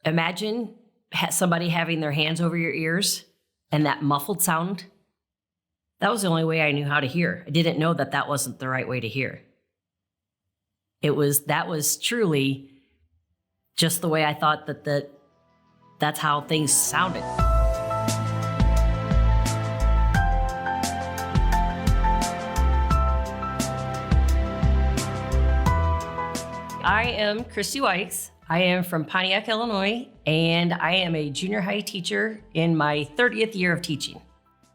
Imagine somebody having their hands over your ears and that muffled sound. That was the only way I knew how to hear. I didn't know that that wasn't the right way to hear. That was truly just the way I thought that's how things sounded. I am Kristi Wykes. I am from Pontiac, Illinois, and I am a junior high teacher in my 30th year of teaching.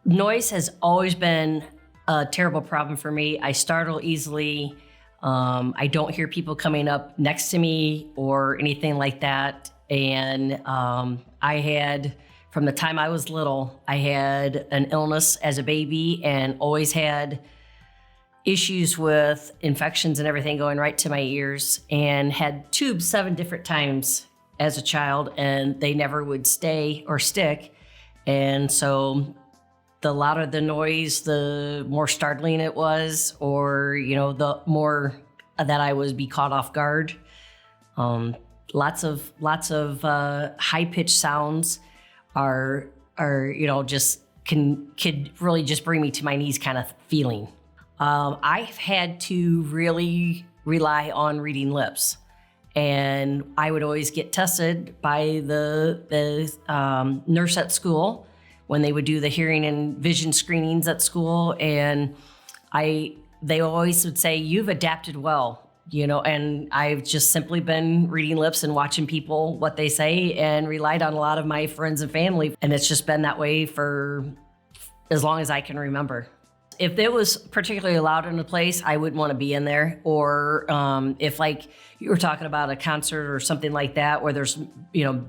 Noise has always been a terrible problem for me. I startle easily. I don't hear people coming up next to me or anything like that. And I had, from the time I was little, I had an illness as a baby and always had issues with infections and everything going right to my ears, and had tubes 7 different times as a child, and they never would stay or stick. And so the louder the noise, the more startling it was, or, the more that I would be caught off guard. Lots of high-pitched sounds are just could really just bring me to my knees kind of feeling. I've had to really rely on reading lips, and I would always get tested by the nurse at school when they would do the hearing and vision screenings at school, and they always would say, "You've adapted well," and I've just simply been reading lips and watching people, what they say, and relied on a lot of my friends and family, and it's just been that way for as long as I can remember. If it was particularly loud in a place, I wouldn't want to be in there. Or if you were talking about a concert or something like that, where there's,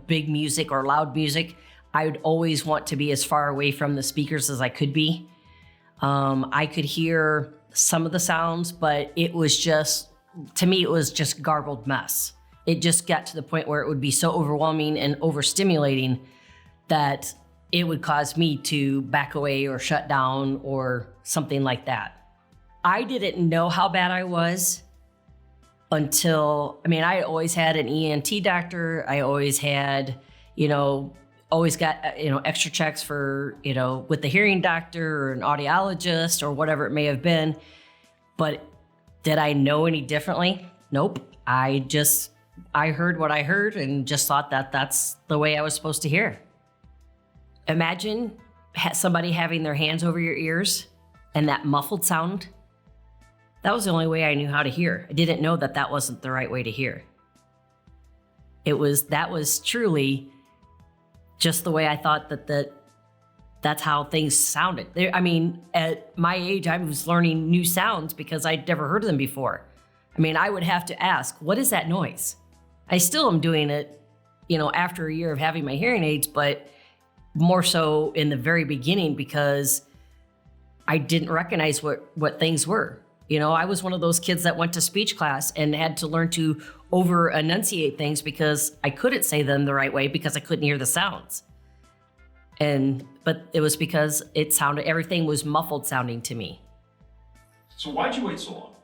big music or loud music, I would always want to be as far away from the speakers as I could be. I could hear some of the sounds, but to me, it was just garbled mess. It just got to the point where it would be so overwhelming and overstimulating that it would cause me to back away or shut down or something like that. I didn't know how bad I was until, I always had an ENT doctor. I always had, always got, extra checks for, with the hearing doctor or an audiologist or whatever it may have been. But did I know any differently? Nope. I heard what I heard and just thought that that's the way I was supposed to hear. Imagine somebody having their hands over your ears and that muffled sound. That was the only way I knew how to hear. I didn't know that that wasn't the right way to hear. That was truly just the way I thought that's how things sounded. At my age, I was learning new sounds because I'd never heard of them before. I would have to ask, what is that noise? I still am doing it, after a year of having my hearing aids, but more so in the very beginning because I didn't recognize what things were. I was one of those kids that went to speech class and had to learn to over enunciate things because I couldn't say them the right way because I couldn't hear the sounds. But it was because everything was muffled sounding to me. So why'd you wait so long?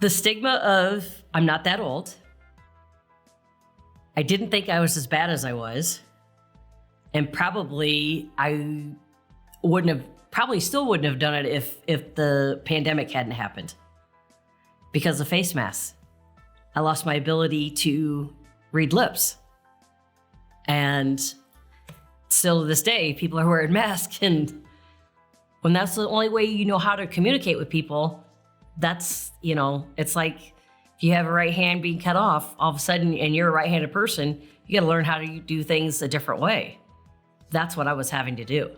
The stigma of I'm not that old. I didn't think I was as bad as I was. And probably I still wouldn't have done it if the pandemic hadn't happened. Because of face masks. I lost my ability to read lips. And still to this day, people are wearing masks. And when that's the only way you know how to communicate with people, that's, it's like if you have a right hand being cut off, all of a sudden, and you're a right-handed person, you got to learn how to do things a different way. That's what I was having to do.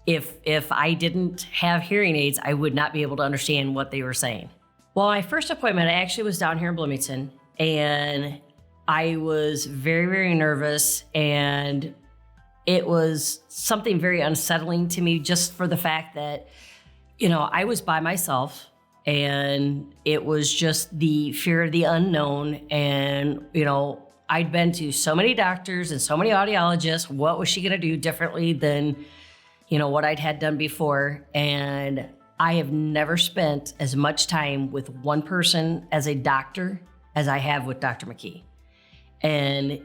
If I didn't have hearing aids, I would not be able to understand what they were saying. Well, my first appointment, I actually was down here in Bloomington, and I was very, very nervous, and it was something very unsettling to me just for the fact that, I was by myself, and it was just the fear of the unknown, and, I'd been to so many doctors and so many audiologists. What was she going to do differently than, what I'd had done before? And I have never spent as much time with one person as a doctor as I have with Dr. McKee. and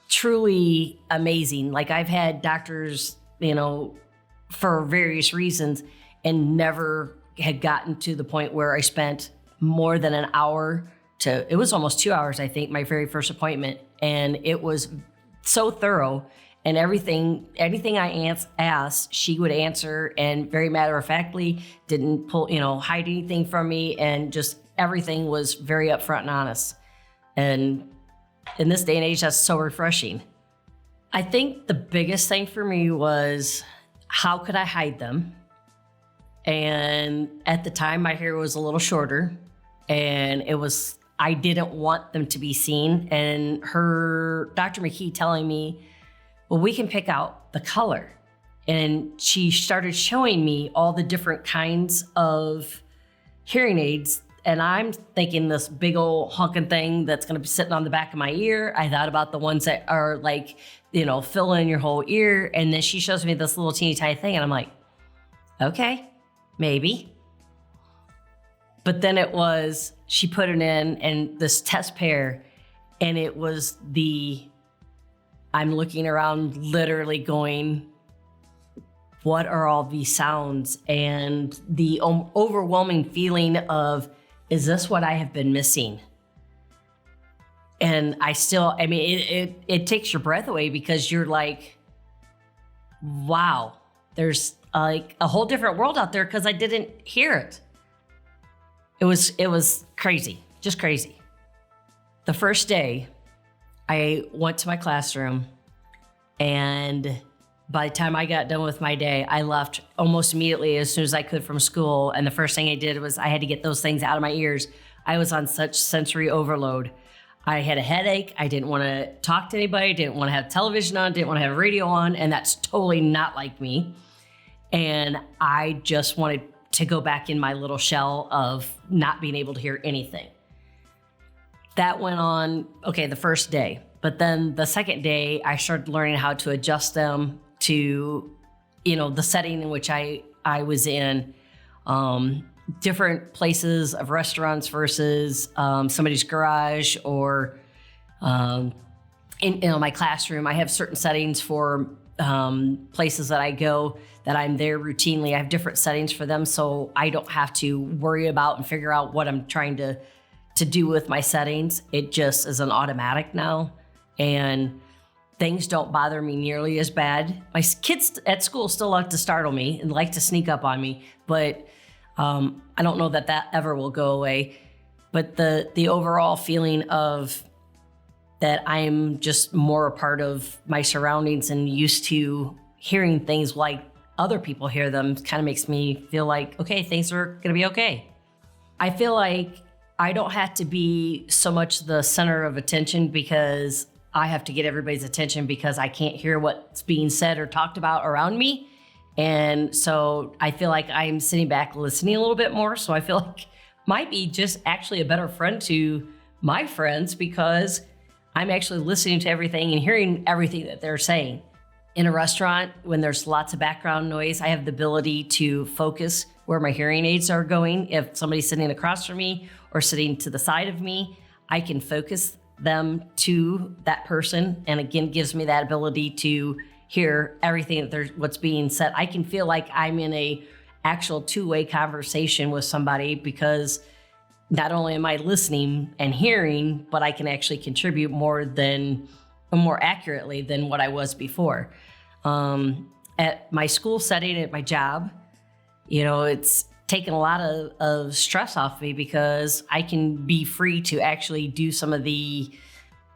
truly amazing. Like I've had doctors, for various reasons, and never had gotten to the point where I spent more than an hour it was almost 2 hours, I think, my very first appointment. And it was so thorough, and anything I asked, she would answer, and very matter-of-factly, didn't hide anything from me, and just everything was very upfront and honest. And in this day and age, that's so refreshing. I think the biggest thing for me was, how could I hide them? And at the time, my hair was a little shorter, and I didn't want them to be seen. And Dr. McKee telling me, well, we can pick out the color. And she started showing me all the different kinds of hearing aids. And I'm thinking this big old honking thing that's going to be sitting on the back of my ear. I thought about the ones that are like, fill in your whole ear. And then she shows me this little teeny tiny thing. And I'm like, okay, maybe. But then she put it in, and this test pair, and it was I'm looking around literally going, what are all these sounds? And the overwhelming feeling of, is this what I have been missing? And it takes your breath away, because you're like, wow, there's like a whole different world out there, because I didn't hear it. It was crazy, just crazy. The first day, I went to my classroom, and by the time I got done with my day, I left almost immediately as soon as I could from school. And the first thing I did was I had to get those things out of my ears. I was on such sensory overload. I had a headache. I didn't want to talk to anybody, didn't want to have television on, didn't want to have radio on, and that's totally not like me. And I just wanted to go back in my little shell of not being able to hear anything. That went on, the first day. But then the second day, I started learning how to adjust them to, the setting in which I was in. Different places of restaurants versus somebody's garage, or in my classroom. I have certain settings for places that I go, that I'm there routinely. I have different settings for them, so I don't have to worry about and figure out what I'm trying to do with my settings. It just is an automatic now, and things don't bother me nearly as bad. My kids at school still like to startle me and like to sneak up on me, but I don't know that ever will go away. But the overall feeling of that I'm just more a part of my surroundings and used to hearing things like other people hear them kind of makes me feel like, okay, things are going to be okay. I feel like I don't have to be so much the center of attention, because I have to get everybody's attention, because I can't hear what's being said or talked about around me. And so I feel like I'm sitting back listening a little bit more. So I feel like might be just actually a better friend to my friends, because I'm actually listening to everything and hearing everything that they're saying. In a restaurant, when there's lots of background noise, I have the ability to focus where my hearing aids are going. If somebody's sitting across from me or sitting to the side of me, I can focus them to that person. And again, gives me that ability to hear everything what's being said. I can feel like I'm in a actual two-way conversation with somebody, because not only am I listening and hearing, but I can actually contribute more accurately than what I was before. At my school setting, at my job, it's taken a lot of stress off me, because I can be free to actually do some of the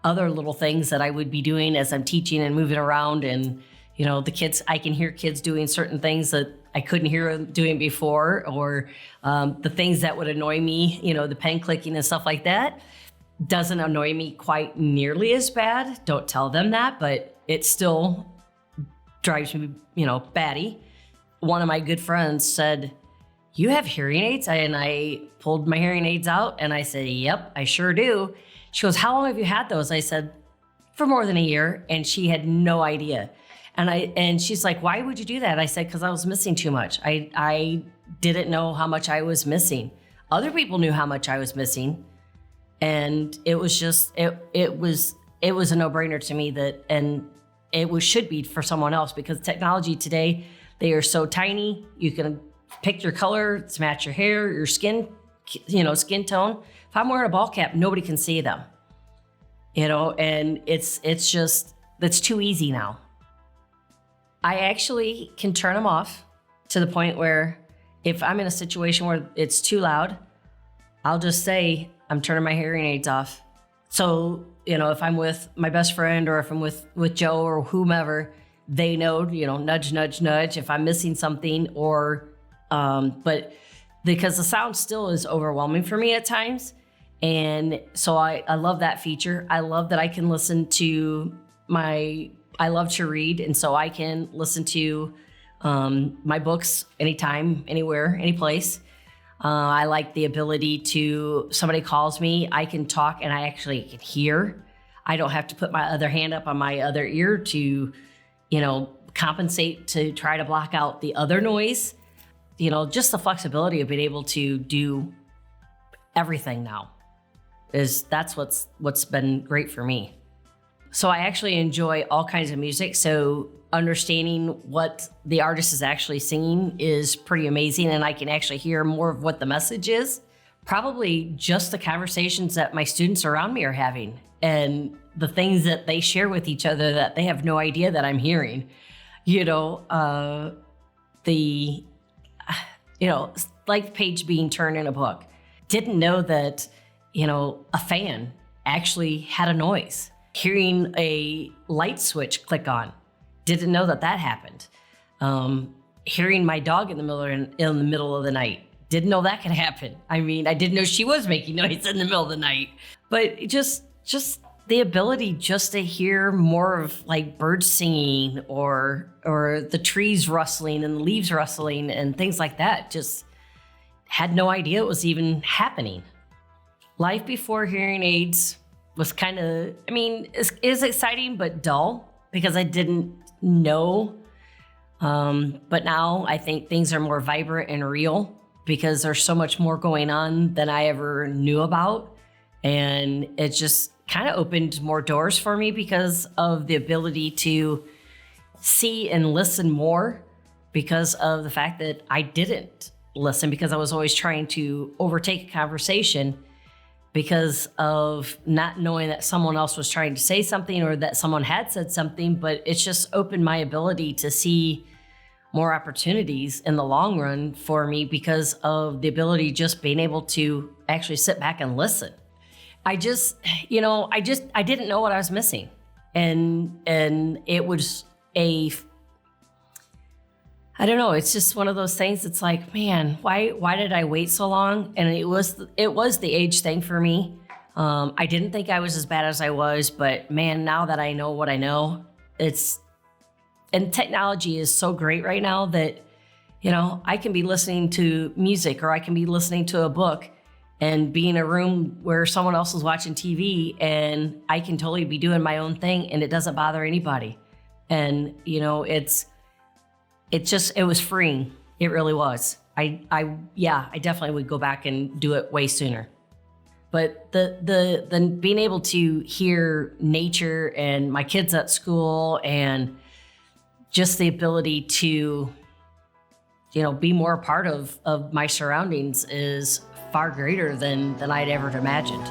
other little things that I would be doing as I'm teaching and moving around. And, the kids, I can hear kids doing certain things that I couldn't hear them doing before, or the things that would annoy me, the pen clicking and stuff like that. Doesn't annoy me quite nearly as bad. Don't tell them that, but it still drives me, batty. One of my good friends said, "You have hearing aids?" And I pulled my hearing aids out and I said, "Yep, I sure do." She goes, "How long have you had those?" I said, "For more than a year." And she had no idea. And she's like, "Why would you do that?" I said, "Because I was missing too much. I didn't know how much I was missing. Other people knew how much I was missing, And it was just, it was a no-brainer to me that, and should be for someone else, because technology today, they are so tiny. You can pick your color to match your hair, your skin, skin tone. If I'm wearing a ball cap, nobody can see them, and it's too easy now. I actually can turn them off to the point where if I'm in a situation where it's too loud, I'll just say, I'm turning my hearing aids off. So, if I'm with my best friend or if I'm with Joe or whomever, they know, nudge, nudge, nudge if I'm missing something, or, but because the sound still is overwhelming for me at times. And so I love that feature. I love that I can listen to I love to read. And so I can listen to my books anytime, anywhere, any place. I like the ability to, somebody calls me, I can talk and I actually can hear. I don't have to put my other hand up on my other ear to, compensate to try to block out the other noise. Just the flexibility of being able to do everything now that's what's been great for me. So I actually enjoy all kinds of music. So understanding what the artist is actually singing is pretty amazing. And I can actually hear more of what the message is. Probably just the conversations that my students around me are having and the things that they share with each other that they have no idea that I'm hearing. Like the page being turned in a book. Didn't know that, a fan actually had a noise. Hearing a light switch click on. Didn't know that happened. Hearing my dog in the middle of the night. Didn't know that could happen. I didn't know she was making noise in the middle of the night. But just the ability just to hear more of like birds singing or the trees rustling and the leaves rustling and things like that. Just had no idea it was even happening. Life before hearing aids was kind of, is exciting but dull because I didn't know. But now I think things are more vibrant and real because there's so much more going on than I ever knew about. And it just kind of opened more doors for me because of the ability to see and listen more because of the fact that I didn't listen because I was always trying to overtake a conversation because of not knowing that someone else was trying to say something or that someone had said something, but it's just opened my ability to see more opportunities in the long run for me because of the ability just being able to actually sit back and listen. I didn't know what I was missing. And it was I don't know, it's just one of those things. It's like, man, why did I wait so long? And it was the age thing for me. I didn't think I was as bad as I was, but man, now that I know what I know, and technology is so great right now that, I can be listening to music or I can be listening to a book and be in a room where someone else is watching TV and I can totally be doing my own thing and it doesn't bother anybody. And, it was freeing. It really was. I definitely would go back and do it way sooner. But the being able to hear nature and my kids at school and just the ability to, be more a part of my surroundings is far greater than I'd ever imagined.